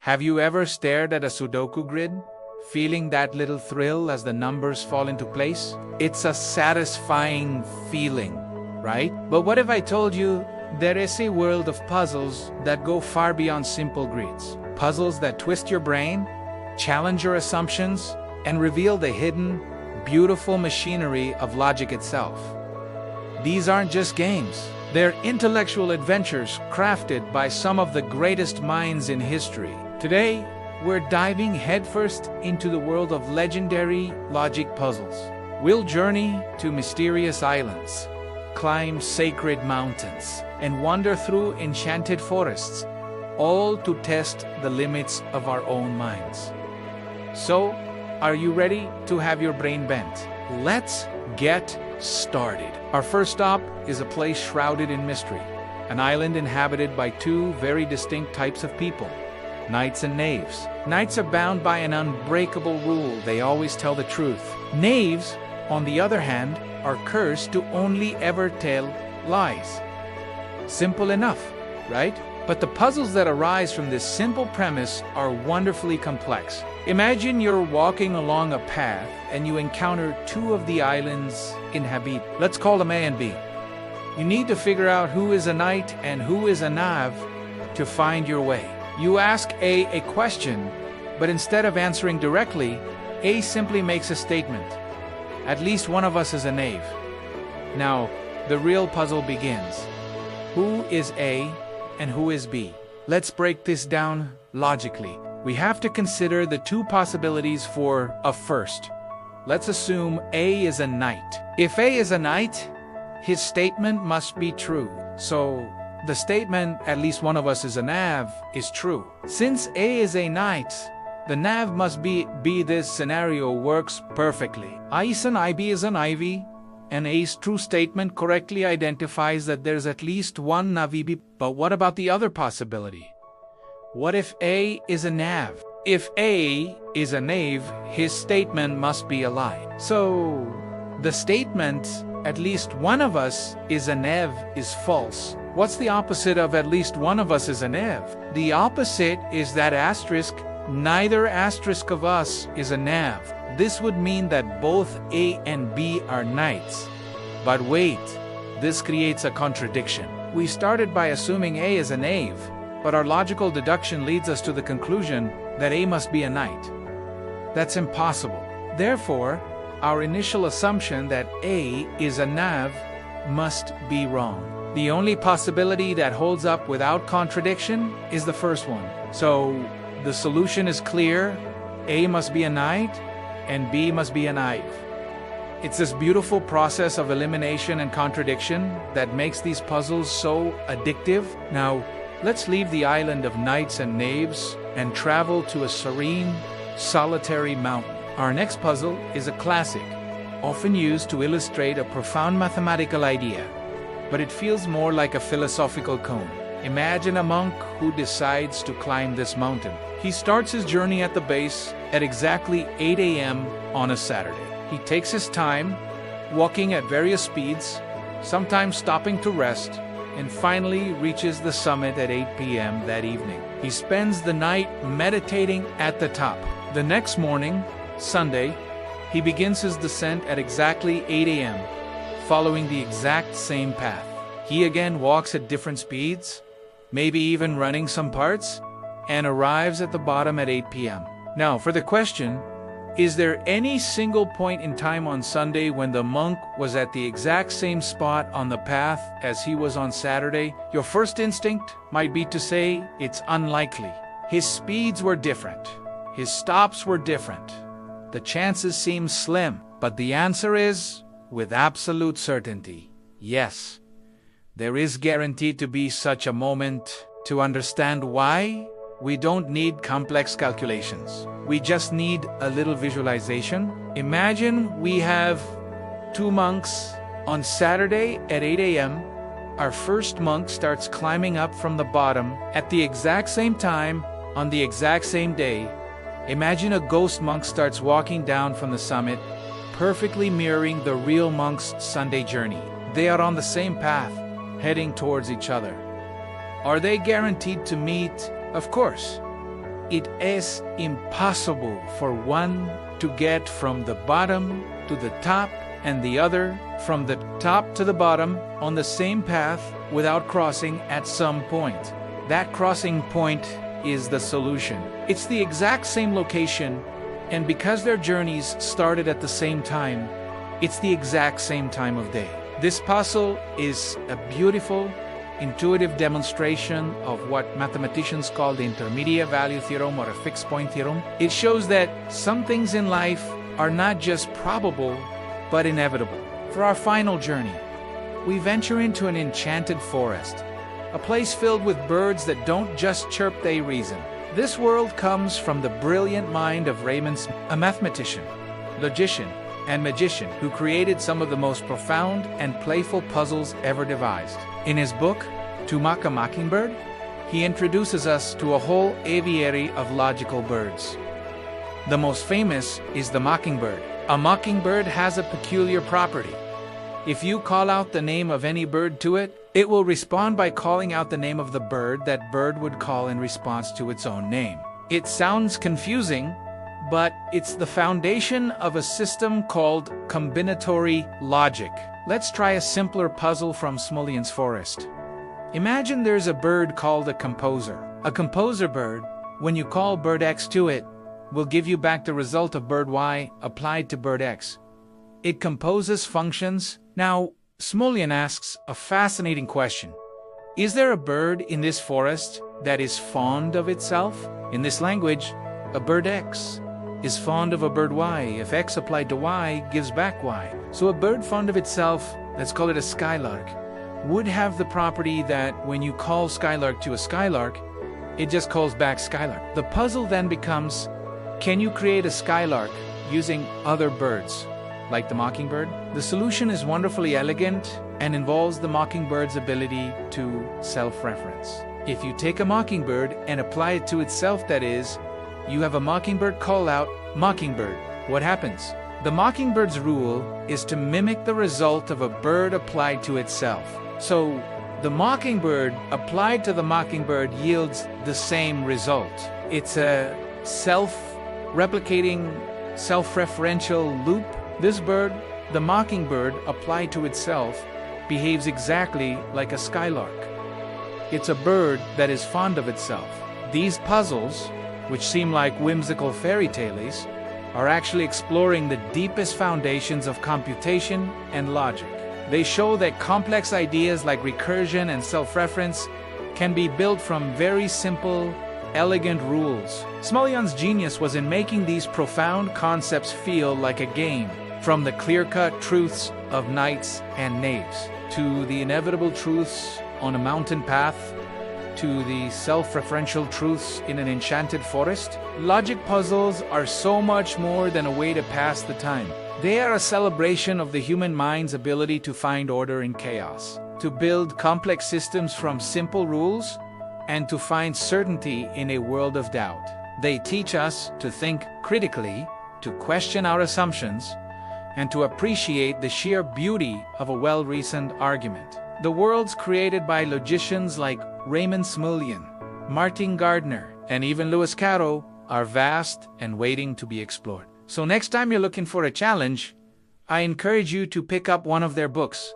Have you ever stared at a Sudoku grid, feeling that little thrill as the numbers fall into place? It's a satisfying feeling, right? But what if I told you there is a world of puzzles that go far beyond simple grids? Puzzles that twist your brain, challenge your assumptions, and reveal the hidden, beautiful machinery of logic itself. These aren't just games. They're intellectual adventures crafted by some of the greatest minds in history. Today, we're diving headfirst into the world of legendary logic puzzles. We'll journey to mysterious islands, climb sacred mountains, and wander through enchanted forests, all to test the limits of our own minds. So, are you ready to have your brain bent? Let's get started. Our first stop is a place shrouded in mystery, an island inhabited by two very distinct types of people: knights and knaves. Knights are bound by an unbreakable rule: they always tell the truth. Knaves, on the other hand, are cursed to only ever tell lies. Simple enough, right? But the puzzles that arise from this simple premise are wonderfully complex. Imagine you're walking along a path and you encounter two of the island's inhabitants. Let's call them A and B. You need to figure out who is a knight and who is a knave to find your way. You ask A a question, but instead of answering directly, A simply makes a statement. At least one of us is a knave. Now, the real puzzle begins. Who is A and who is B? Let's break this down logically. We have to consider the two possibilities for a first. Let's assume A is a knight. If A is a knight, his statement must be true. So, the statement, at least one of us is a knave, is true. Since A is a knight, the knave must be this scenario works perfectly. I is an IB is an ivy, and A's true statement correctly identifies that there's at least one knave. But what about the other possibility? What if A is a knave? If A is a knave, his statement must be a lie. So, the statement, at least one of us is a knave, is false. What's the opposite of at least one of us is a knave? The opposite is that asterisk, neither asterisk of us is a knave. This would mean that both A and B are knights. But wait, this creates a contradiction. We started by assuming A is a knave, but our logical deduction leads us to the conclusion that A must be a knight. That's impossible. Therefore, our initial assumption that A is a knave must be wrong. The only possibility that holds up without contradiction is the first one. So, the solution is clear: A must be a knight, and B must be a knave. It's this beautiful process of elimination and contradiction that makes these puzzles so addictive. Now, let's leave the island of knights and knaves and travel to a serene, solitary mountain. Our next puzzle is a classic, often used to illustrate a profound mathematical idea, but it feels more like a philosophical cone. Imagine a monk who decides to climb this mountain. He starts his journey at the base at exactly 8 a.m. on a Saturday. He takes his time, walking at various speeds, sometimes stopping to rest, and finally reaches the summit at 8 p.m. that evening. He spends the night meditating at the top. The next morning, Sunday, he begins his descent at exactly 8 a.m., following the exact same path. He again walks at different speeds, maybe even running some parts, and arrives at the bottom at 8 p.m. Now, for the question, is there any single point in time on Sunday when the monk was at the exact same spot on the path as he was on Saturday? Your first instinct might be to say it's unlikely. His speeds were different. His stops were different. The chances seem slim, but the answer is, with absolute certainty, yes. There is guaranteed to be such a moment. To understand why, we don't need complex calculations. We just need a little visualization. Imagine we have two monks on Saturday at 8 a.m. Our first monk starts climbing up from the bottom at the exact same time on the exact same day. Imagine a ghost monk starts walking down from the summit, perfectly mirroring the real monk's Sunday journey. They are on the same path, heading towards each other. Are they guaranteed to meet? Of course. it is impossible for one to get from the bottom to the top and the other from the top to the bottom on the same path without crossing at some point. That crossing point is the solution. It's the exact same location, and because their journeys started at the same time, it's the exact same time of day. This puzzle is a beautiful, intuitive demonstration of what mathematicians call the intermediate value theorem or a fixed point theorem. It shows that some things in life are not just probable, but inevitable. For our final journey, we venture into an enchanted forest, a place filled with birds that don't just chirp, they reason. This world comes from the brilliant mind of Raymond Smullyan, a mathematician, logician, and magician who created some of the most profound and playful puzzles ever devised. In his book, To Mock a Mockingbird, he introduces us to a whole aviary of logical birds. The most famous is the mockingbird. A mockingbird has a peculiar property. If you call out the name of any bird to it, it will respond by calling out the name of the bird that bird would call in response to its own name. It sounds confusing, but it's the foundation of a system called combinatory logic. Let's try a simpler puzzle from Smulyan's forest. Imagine there's a bird called a composer. A composer bird, when you call bird X to it, will give you back the result of bird Y applied to bird X. It composes functions. Now, Smulyan asks a fascinating question. Is there a bird in this forest that is fond of itself? In this language, a bird X is fond of a bird Y if X applied to Y gives back Y. So a bird fond of itself, let's call it a skylark, would have the property that when you call skylark to a skylark, it just calls back skylark. The puzzle then becomes, can you create a skylark using other birds, like the mockingbird? The solution is wonderfully elegant and involves the mockingbird's ability to self-reference. If you take a mockingbird and apply it to itself, that is, you have a mockingbird call out, mockingbird. What happens? The mockingbird's rule is to mimic the result of a bird applied to itself. So, the mockingbird applied to the mockingbird yields the same result. It's a self-replicating, self-referential loop. This bird, the mockingbird applied to itself, behaves exactly like a skylark. It's a bird that is fond of itself. These puzzles, which seem like whimsical fairy tales, are actually exploring the deepest foundations of computation and logic. They show that complex ideas like recursion and self-reference can be built from very simple, elegant rules. Smulyan's genius was in making these profound concepts feel like a game, from the clear-cut truths of knights and knaves, to the inevitable truths on a mountain path, to the self-referential truths in an enchanted forest. Logic puzzles are so much more than a way to pass the time. They are a celebration of the human mind's ability to find order in chaos, to build complex systems from simple rules, and to find certainty in a world of doubt. They teach us to think critically, to question our assumptions, and to appreciate the sheer beauty of a well-reasoned argument. The worlds created by logicians like Raymond Smullyan, Martin Gardner, and even Lewis Carroll are vast and waiting to be explored. So next time you're looking for a challenge, I encourage you to pick up one of their books.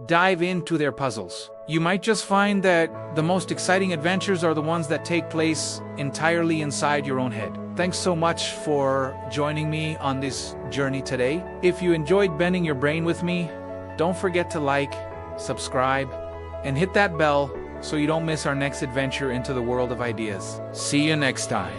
Dive into their puzzles. You might just find that the most exciting adventures are the ones that take place entirely inside your own head. Thanks so much for joining me on this journey today. If you enjoyed bending your brain with me, don't forget to like, subscribe, and hit that bell so you don't miss our next adventure into the world of ideas. See you next time.